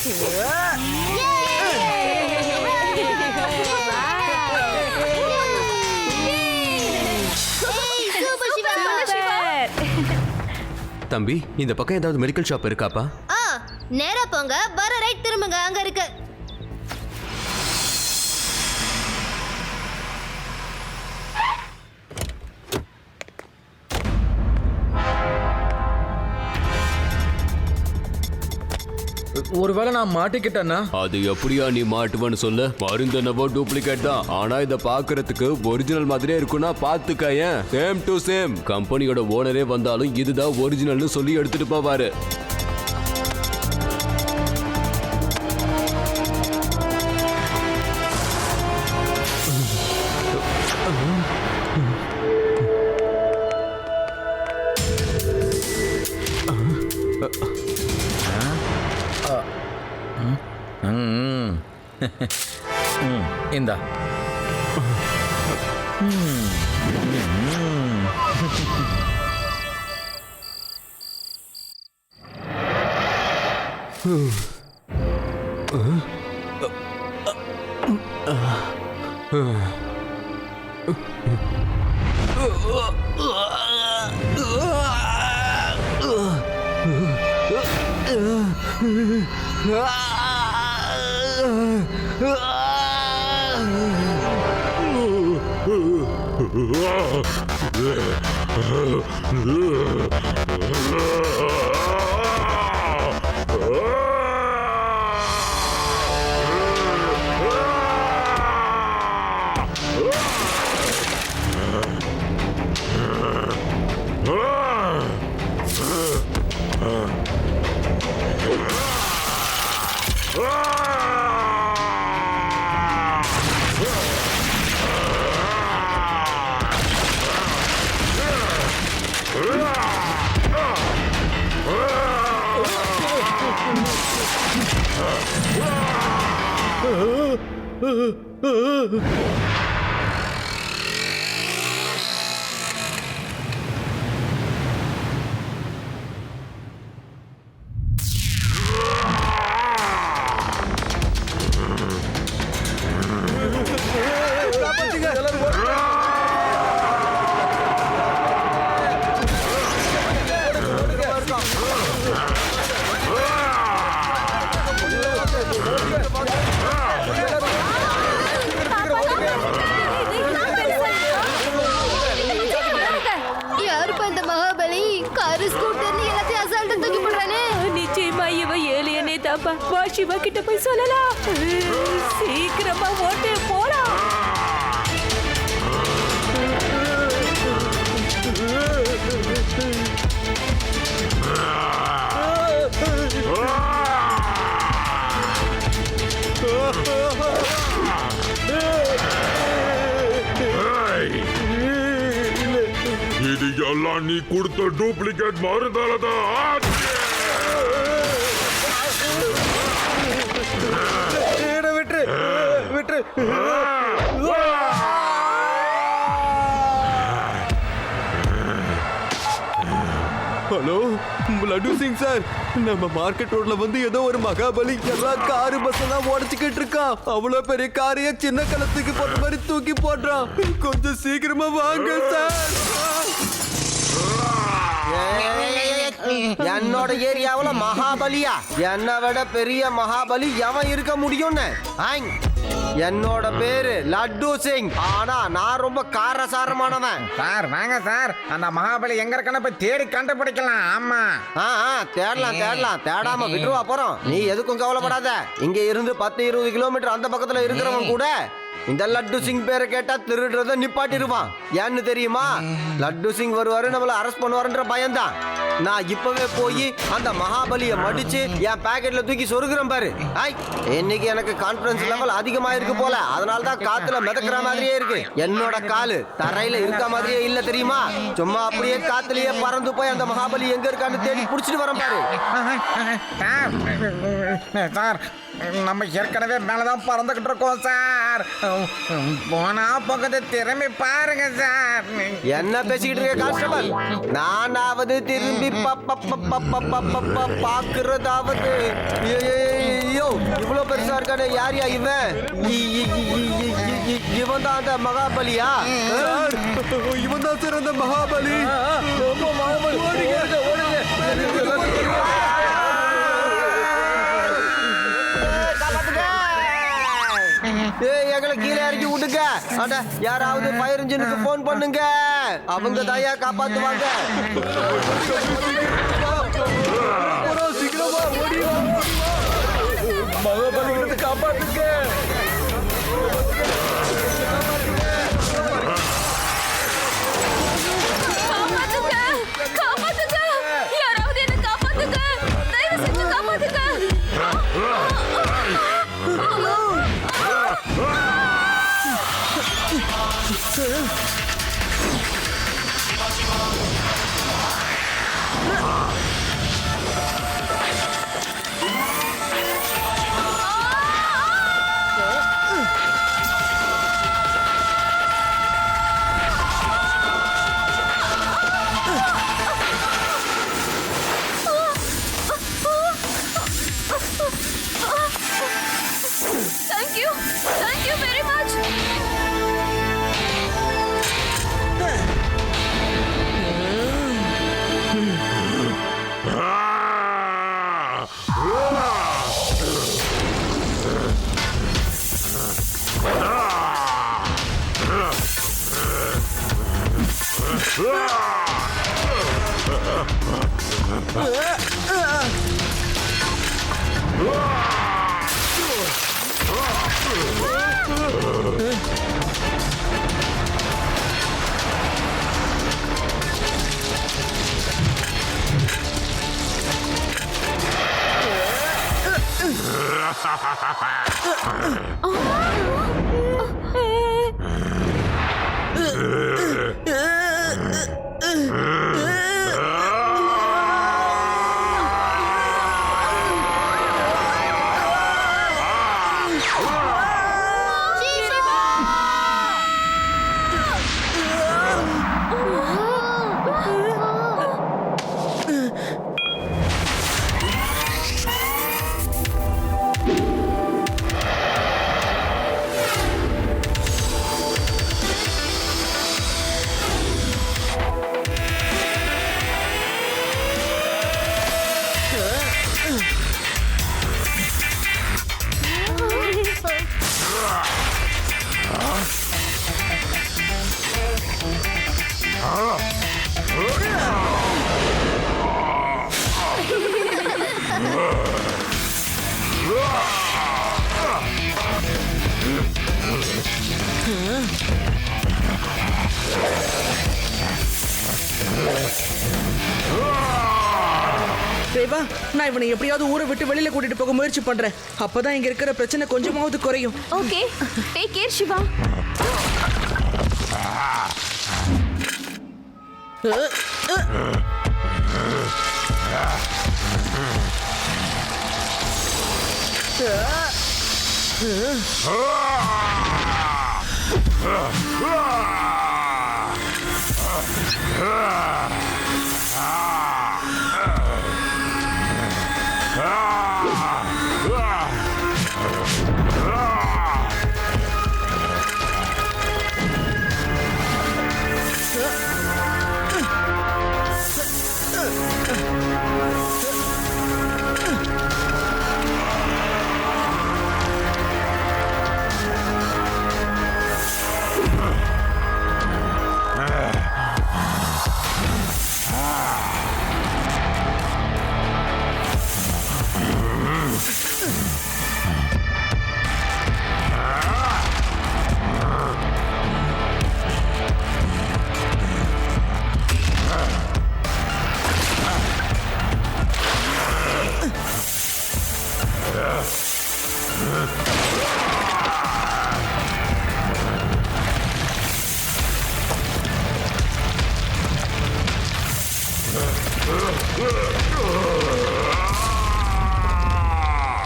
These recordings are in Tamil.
தம்பி, இந்த பக்கம் ஏதாவது மெடிக்கல் ஷாப் இருக்காப்பா? நேரா போங்க, வர ரைட் திரும்புங்க, அங்க இருக்கு. ஒருவேளை நான் மாட்டிக்கிட்டேன்னா? அது எப்படியா நீ மாட்டுவன்னு சொல்ல? மருந்தனவோ டூப்ளிகேட் தான், ஆனா இத பாக்குறதுக்கு ஒரிஜினல் மாதிரியே இருக்குன்னா பாத்துக்கயேன். Same to same. கம்பெனியோட ஓனரே வந்தாலும் இதுதான் ஒரிஜினல்னு சொல்லி எடுத்துட்டு போவாரு. இந்தா. சிவா கிட்ட போய் சொல்லலாம். சீக்கிரமா ஓட்டு போலாம். இது எல்லாம் நீ கொடுத்த டூப்ளிகேட் மருந்தாலதான். ஹலோ, லட்டு சிங் சார், நம்ம மார்க்கெட் ரோட்ல வந்து ஏதோ ஒரு மகாபலி எல்லா காரு பஸ் எல்லாம் உடச்சுக்கிட்டு இருக்கான். அவ்வளவு பெரிய காரைய சின்ன கலத்துக்கு போட்ட மாதிரி தூக்கி போடுறான். கொஞ்சம் சீக்கிரமா வாங்க சார். என்னோட ஏரியாவுல மகாபலியா? என்னை விட பெரிய மகாபலி எவன் இருக்க முடியும்னு? என்னோட பேரு லட்டு சிங். ஆனா நான் ரொம்ப காரசாரமானவன். சார் வாங்க சார், அந்த மகாபலி எங்க இருக்கன்னு போய் தேடி கண்டுபிடிக்கலாம். ஆமா தேடலாம். தேடாம விட்டுருவா போறோம். நீ எதுக்கும் கவலைப்படாத. இங்க இருந்து 10-20 கிலோமீட்டர் அந்த பக்கத்துல இருக்கிறவன் கூட இந்த லட்டு சிங் பேரை கேட்டா திருடுறத நிப்பாட்டிருவான். ஏன்னு தெரியுமா? லட்டு சிங் வருவாரு, நம்மள அரெஸ்ட் பண்ணுவாருன்ற பயம்தான். நான் இப்பவே போய் அந்த மகாபலியை மடிச்சு என் பாக்கெட்ல தூக்கி சொருகிறேன் பாரு. இன்னைக்கு எனக்கு கான்பிடன்ஸ் லெவல் அதிகமா இருக்கு போல. அதனால தான் காத்துல மிதக்கிற மாதிரியே இருக்கு. என்னோட காலு தரையில இருக்க மாதிரியே இல்ல தெரியுமா? சும்மா அப்படியே காத்துலயே பறந்து போய் அந்த மகாபலி எங்க இருக்கான்னு தேடி புடிச்சிட்டு வரேன் பாரு. சார், நம்ம ஏற்கனவே மேலதான் பறந்துகிட்டு இருக்கோம் சார். போனா பக்கத்து திரும்பி பாருங்க சார். என்ன பேசிக்கிட்டு இருக்க கான்ஸ்டபிள்? நானாவது திரும்பி பாக்குறதாவது ஐயோ இவ்வளவு பெருசா இருக்கானே யாரியா இவன் இவன் தான் அந்த மகாபலியா சார் இவன் தான் சார் அந்த மகாபலி. ஏய் எங்களை கீழே இறக்கி விட்டுங்க. அட யாராவது ஃபயர் இன்ஜினுக்கு போன் பண்ணுங்க, அவங்க தாயா காப்பாத்துவாங்க. சீக்கிரமா ஓடி வா. மகாபலி காப்பாத்துங்க. காப்பாத்துங்க காப்பாத்துங்க யாராவது என்ன காப்பாத்துங்க தயவு செஞ்சு காப்பாத்துங்க Thank you very much. தேவா, நான் இவனை எப்படியாவது ஊரை விட்டு வெளியில கூட்டிட்டு போக முயற்சி பண்றேன். அப்பதான் இங்க இருக்கிற பிரச்சனை கொஞ்சமாவது குறையும். Okay, take care, Shiva.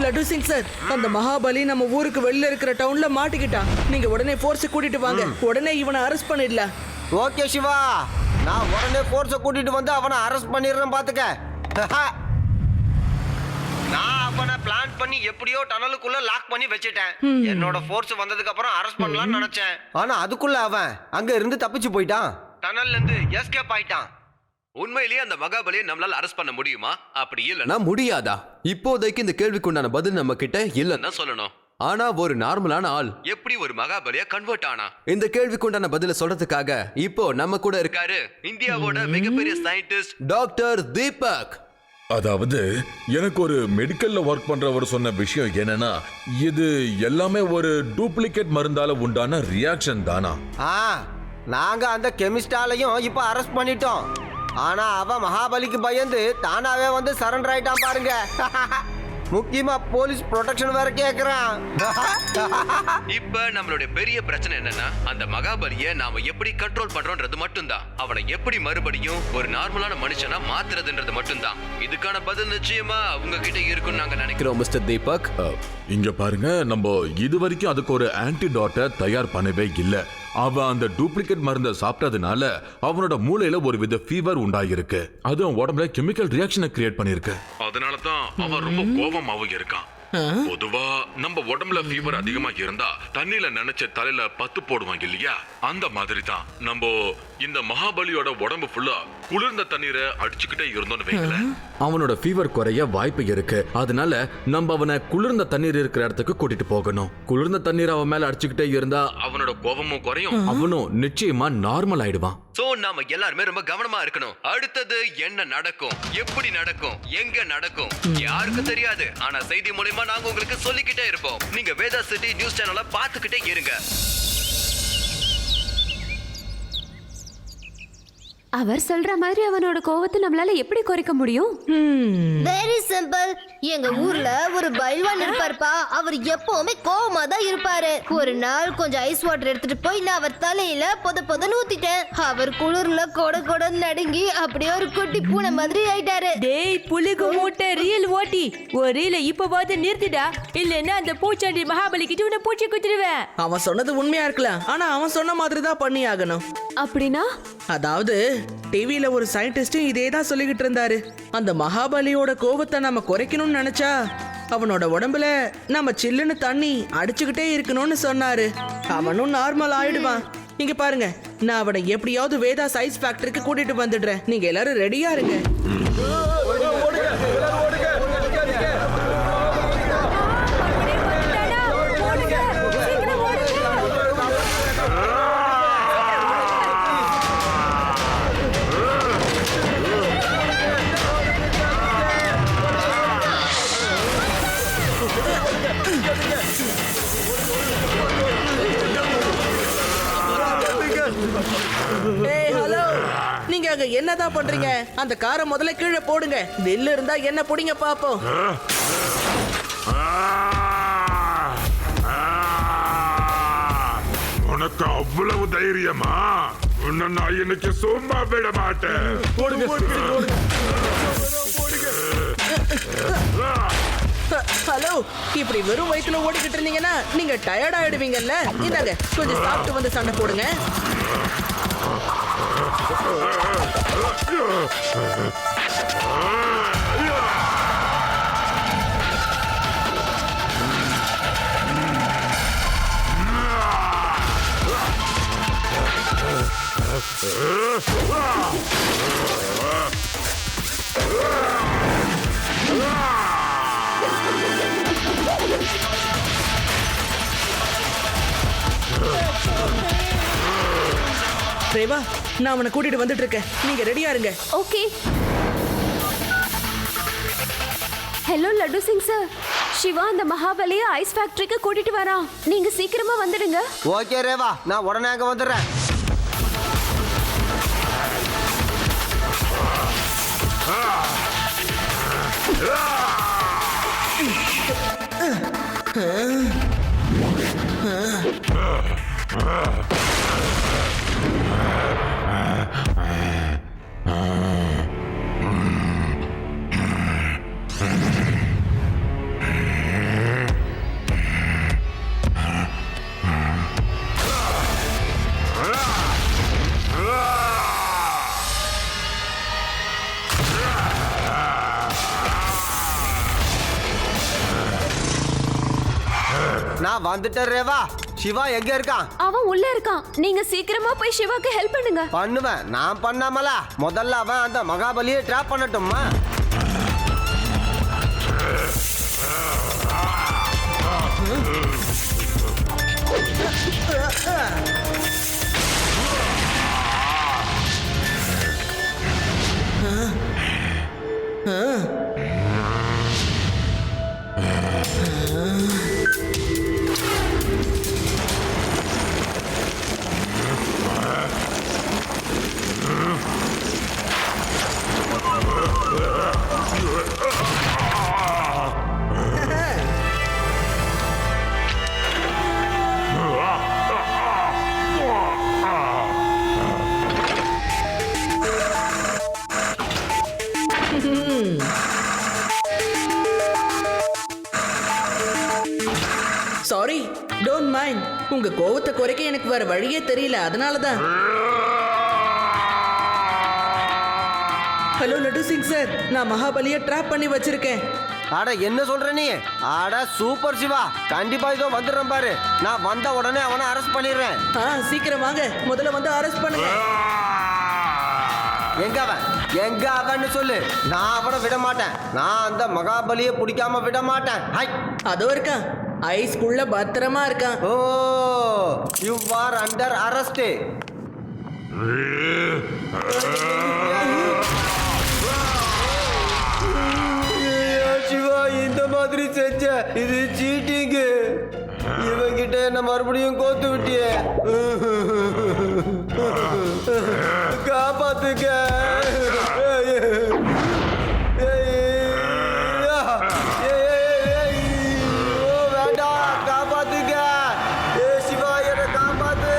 Laddu Singh sir, அந்த மகாபலி நம்ம ஊருக்கு வெளியில இருக்கிற டவுன்ல மாட்டிக்கிட்டான். நீங்க உடனே போர்ஸ் கூட்டிட்டு வாங்க. உடனே இவனை அரெஸ்ட் பண்ணிடலாம். ஓகே சிவா, நான் உடனே போர்ஸை கூட்டிட்டு வந்து அவனை அரெஸ்ட் பண்ணிடுறேன் பாத்துக்க. நான் அவனை பிளான் பண்ணி எப்படியோ டனலுக்குள்ள லாக் பண்ணி வச்சிட்டேன். என்னோட ஃபோர்ஸ் வந்ததுக்கு அப்புறம் அரெஸ்ட் பண்ணலாம்னு நினைச்சேன். ஆனா அதுக்குள்ள அவன் அங்க இருந்து தப்பிச்சு போயிட்டான். டனல்ல இருந்து எஸ்கேப் ஆயிட்டான். உண்மையிலேயே அந்த மகாபலியை நம்மளால அரெஸ்ட் பண்ண முடியுமா? அப்படி இல்லைன்னா முடியாதா? இப்போதைக்கு இந்த கேள்விக்குண்டான பதில் நம்ம கிட்ட இல்லைன்னா சொல்லணும். ஆனா ஒரு நார்மலான ஆள் எப்படி ஒரு மகாபலியா கன்வெர்ட் ஆனா? இந்த கேள்விக்குண்டான பதில சொல்றதுக்காக இப்போ நம்ம கூட இருக்காரு இந்தியாவோட மிகப்பெரிய சயின்டிஸ்ட் டாக்டர் தீபக். அதாவது எனக்கு ஒரு மெடிக்கல்ல ஒர்க் பண்றவர் சொன்ன விஷயம் என்னன்னா, இது எல்லாமே ஒரு டூப்ளிகேட் மருந்தால உண்டான ரியாக்ஷன் தானா? நாங்க அந்த கெமிஸ்டாலையும் இப்ப அரெஸ்ட் பண்ணிட்டோம். ஆனா அவன் மகாபலிக்கு பயந்து தானாவே வந்து சரண்டர் ஆயிட்டான் பாருங்க. முக்கியமா போலீஸ் ப்ரொடெக்ஷன் வேற கேக்குறான். இப்ப நம்மளுடைய பெரிய பிரச்சனை என்னன்னா, அந்த மகாபலியை நாம எப்படி கண்ட்ரோல் பண்றோம்ன்றது மட்டும்தான். அவனை எப்படி மறுபடியும் ஒரு நார்மலான மனுஷனா மாத்துறதுன்றது மட்டும்தான். இதுக்கான பதில் நிச்சயமா அவங்க கிட்ட இருக்குன்னு நாங்க நினைக்கிறோம் மிஸ்டர் தீபக். இங்க பாருங்க, நம்ம இது வரைக்கும் அதுக்கு ஒரு ஆன்டிடாட்டை தயார் பண்ணவே இல்லை. அவன் அந்த டூப்ளிகேட் மருந்தை சாப்பிட்டதுனால அவனோட மூளையில ஒரு வித ஃபீவர் உண்டாயிருக்கு. அது அவன் உடம்புல கெமிக்கல் ரியாக்ஷனை கிரியேட் பண்ணிருக்கு. அதனால தான் அவன் ரொம்ப கோபமாவும் இருக்கான். பொதுவா நம்ம உடம்புல ஃபீவர் அதிகமா இருந்தா தண்ணியில நினைச்ச தலையில பத்து போடுவாங்க இல்லையா? அந்த மாதிரி தான் நம்ம இந்த மகாபலியோட உடம்பு ஃபுல்லா குளிர்ந்த தண்ணீரை அடிச்சுக்கிட்டே இருந்தோம்னு வைங்களேன், அவனோட ஃபீவர் குறைய வாய்ப்பு இருக்கு. அதனால நம்ம அவனை குளிர்ந்த தண்ணீர் இருக்கிற இடத்துக்கு கூட்டிட்டு போகணும். குளிர்ந்த தண்ணீர் அவன் மேல அடிச்சுக்கிட்டே இருந்தா அவனோட கோபமும் குறையும், அவனும் நிச்சயமா நார்மல் ஆயிடுவான். சோ நாம எல்லாருமே ரொம்ப கவனமா இருக்கணும். அடுத்தது என்ன நடக்கும், எப்படி நடக்கும், எங்க நடக்கும் யாருக்கு தெரியாது. ஆனா செய்தி மூலமா நாங்க உங்களுக்கு சொல்லிக்கிட்டே இருப்போம். நீங்க வேதா சிட்டி நியூஸ் சேனலை பார்த்துக்கிட்டே இருங்க. அவர் சொல்ற மாதிரி அவனோட கோவத்தை நம்மளால எப்படி குறைக்க முடியும்? Very simple. எங்க ஊர்ல ஒரு பைல்வான் இருப்பாருப்பா. அவர் எப்பவுமே கோவமா தான் இருப்பாரு. ஒரு நாள் கொஞ்சம் ஐஸ் வாட்டர் எடுத்துட்டு போய் நான் அவர் தலையில பொதன்னு ஊத்திட்டேன். அவர் குளிர்ல கொட நடுங்கி அப்படியே ஒரு குட்டி பூனை மாதிரி ஆயிட்டாரு. டேய் புலிகு மூட்டை ரீல் ஓட்டி ஒரு ரீல இப்பவாது நிறுத்திடா, இல்லன்னா அந்த பூச்சாண்டி மகாபலி கிட்ட உன்னை பூச்சி குத்திடுவேன். அவன் சொன்னது உண்மையா இருக்கலாம், ஆனா அவன் சொன்ன மாதிரி தான் பண்ணி ஆகணும். அப்படின்னா அதாவது டிவியில ஒரு சயின்டிஸ்டும் இதே தான் சொல்லிக்கிட்டு இருந்தாரு. அந்த மகாபலியோட கோபத்தை நம்ம குறைக்கணும்னு நினைச்சா அவனோட உடம்புல நம்ம சில்லுன்னு தண்ணி அடிச்சுக்கிட்டே இருக்கணும்னு சொன்னாரு. அவனும் நார்மல் ஆயிடுவான். நீங்க பாருங்க, நான் அவனை எப்படியாவது வேதா சைஸ் ஃபேக்டரிக்கு கூட்டிட்டு வந்துடுறேன். நீங்க எல்லாரும் ரெடியா இருங்க. ஹலோ, நீங்க அங்க என்னதான் பண்றீங்க? அந்த காரை முதல்ல கீழே போடுங்க. நெல்லு இருந்தா என்ன புடிங்க பாப்போம். உனக்கு அவ்வளவு தைரியமா? உன்னை நான் இன்னைக்கு சும்மா விட மாட்டேன். ஹலோ, இப்படி வெறும் வயிற்றுல ஓடிக்கிட்டு இருந்தீங்கன்னா நீங்க டயர்ட் ஆயிடுவீங்கல்ல. இந்தாங்க கொஞ்சம் சாப்பிட்டு வந்து சண்டை போடுங்க. ரேவா, நான் அவனை கூட்டிட்டு வந்துட்டு இருக்கேன். நீங்க ரெடியா இருங்க. Okay. Hello Laddu Singh sir, Shiva அந்த மகாபலியை ஐஸ் ஃபேக்டரிக்கு கூட்டிட்டு வரான். நீங்க சீக்கிரமா வந்துடுங்க. ஓகே ரேவா, நான் உடனே அங்க வந்துடுறேன். நான் வந்துட்டேன் ரேவா. சிவா எங்க இருக்கான்? அவன் உள்ள இருக்கான். நீங்க சீக்கிரமா போய் சிவாக்கு ஹெல்ப் பண்ணுங்க. பண்ணுவேன். நான் பண்ணாமல முதல்ல அவன் அந்த மகாபலியை ட்ராப் பண்ணட்டுமா? Sorry, don't mind. உங்க கோவத்தை குறைக்க எனக்கு வேற வழியே தெரியல, அதனாலதான். ஹலோ லட்டு சிங் சார், நான் மகாபலியை ட்ராப் பண்ணி வச்சிருக்கேன். அட என்ன சொல்ற நீ? அட சூப்பர் சிவா, கண்டிப்பா இதோ வந்துடுறேன் பாரு. நான் வந்த உடனே அவனை அரெஸ்ட் பண்ணிடுறேன். சீக்கிரம் வாங்க, முதல்ல வந்து அரெஸ்ட் பண்ணுங்க. எங்க அவன்னு சொல்லு. நான் அவனை விட மாட்டேன். நான் அந்த மகாபலியை பிடிக்காம விட மாட்டேன். ஹை, அதோ இருக்கான், ஐஸ்குள்ள பத்திரமா இருக்கான். Oh, you are under arrest. Shiva இந்த மாதிரி செஞ்ச, இது சீட்டிங். இவங்கிட்ட என்ன மறுபடியும் கோத்து விட்டியே. காப்பாத்துக்க. வேண்டாம், காப்பாத்துக்க. சிவா என்ன காப்பாத்து.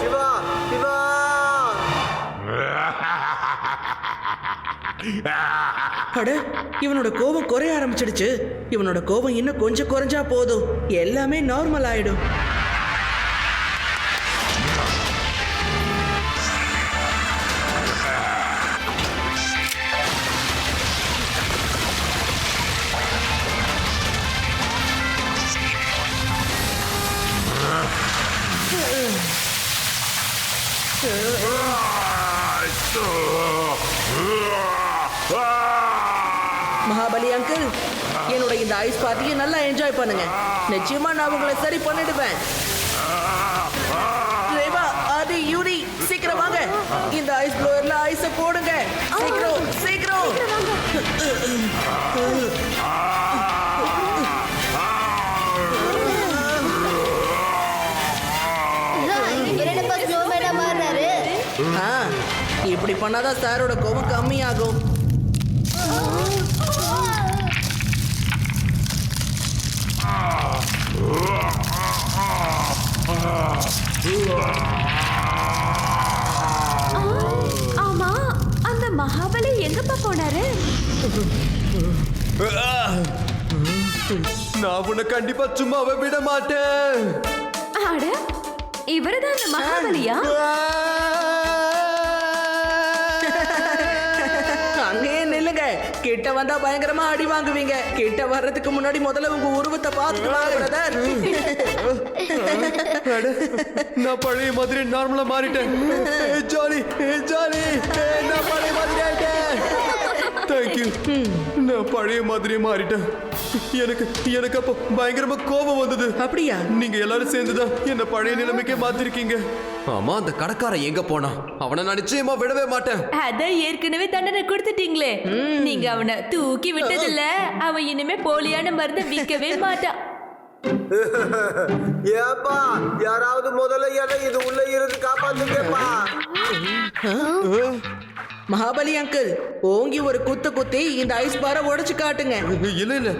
சிவா, சிவா. அட, இவனோட கோபம் குறைய ஆரம்பிச்சிடுச்சு. இவனோட கோபம் இன்னும் கொஞ்சம் குறைஞ்சா போதும், எல்லாமே நார்மல் ஆயிடும். மகாபலி அங்கிள், என்னோட இந்த ஐஸ் பார்ட்டியை நல்லா என்ஜாய் பண்ணுங்க. நிச்சயமா நான் உங்களை சரி பண்ணிடுவேன். ரேவா, ஆதி, யூரி, சீக்கிரம் வாங்க. இந்த ஐஸ் ப்ளோயர்ல ஐஸ போடுங்க. சீக்கிரம் சீக்கிரம். என்னப்பா ஸ்னோமேனா மாறினாரு? இப்படி பண்ணாதான் சாரோட கோபம் கம்மியாகும். ஆமா, அந்த மகாபலி எங்கப்பா போனாரு? நான் உன்னை கண்டிப்பா சும்மாவே விட மாட்டேன். அட, இவருதான் அந்த மகாபலியா? அங்கேயே நில்லுங்க. கிட்ட வந்தா பயங்கரமா அடி வாங்குவீங்க. கிட்ட வர்றதுக்கு முன்னாடி முதல்ல உங்க உருவத்தை பார்த்துட்டு வாங்க பிரதர். நான் பழைய மாதிரி நார்மலா மாறிட்டேன். ஜாலி ஜாலி, நான் பழைய மாதிரி ஆயிட்டேன். தேங்க்யூ. நான் பழைய மாதிரி மாறிட்டேன். எனக்கு அப்போ பயங்கரமா கோபம் வந்தது. அப்படியா? நீங்க எல்லாரும் சேர்ந்துதான் என்ன பழைய நிலைமைக்கே மாத்திருக்கீங்க. ஆமா, அந்த கடைக்காரன் எங்க போனா? அவனை நான் நிச்சயமா விடவே மாட்டேன். அதான் ஏற்கனவே தண்டனை கொடுத்துட்டீங்களே. நீங்க அவனை தூக்கி விட்டதில்ல. அவன் இனிமே போலியான மருந்து விற்கவே மாட்டான். ஏப்பா, யாராவது முதல்ல இது உள்ள இருந்து காப்பாத்துங்கப்பா. மகாபலி அங்கிள், ஓங்கி ஒரு குத்து குத்தி இந்த ஐஸ் பாரை உடைச்சு காட்டுங்க. இல்ல இல்ல,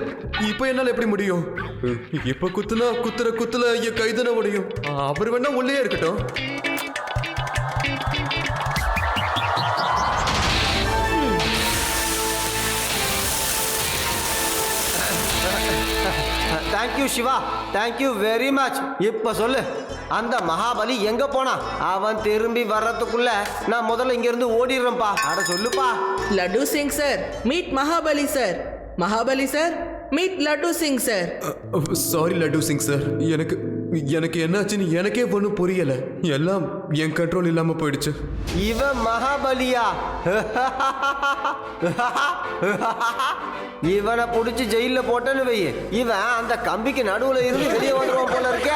இப்ப என்னால எப்படி முடியும்? இப்ப குத்துற என் கைதன உடையும். அவர் வேணா உள்ளே இருக்கட்டும். Thank you Shiva, thank you very much. இப்ப சொல்லு, அந்த மகாபலி எங்க போனா? அவன் திரும்பி வர்றதுக்குள்ள நான் முதல்ல இங்க இருந்து ஓடிடுறேன்ப்பா. அட சொல்லுப்பா. Laddu Singh sir, meet Mahabali sir. Mahabali sir, meet laddu Singh sir. Sorry laddu Singh sir, எனக்கு என்னாச்சுன்னு எனக்கே ஒன்றும் புரியல. எல்லாம் என் கண்ட்ரோல் இல்லாம போயிடுச்சு. இவன் மகாபலியா? இவனை புடிச்சு ஜெயில போட்டேன்னு வை, இவன் அந்த கம்பிக்கு நடுவுல இருந்து வெளியே வந்துருவான் போல இருக்க.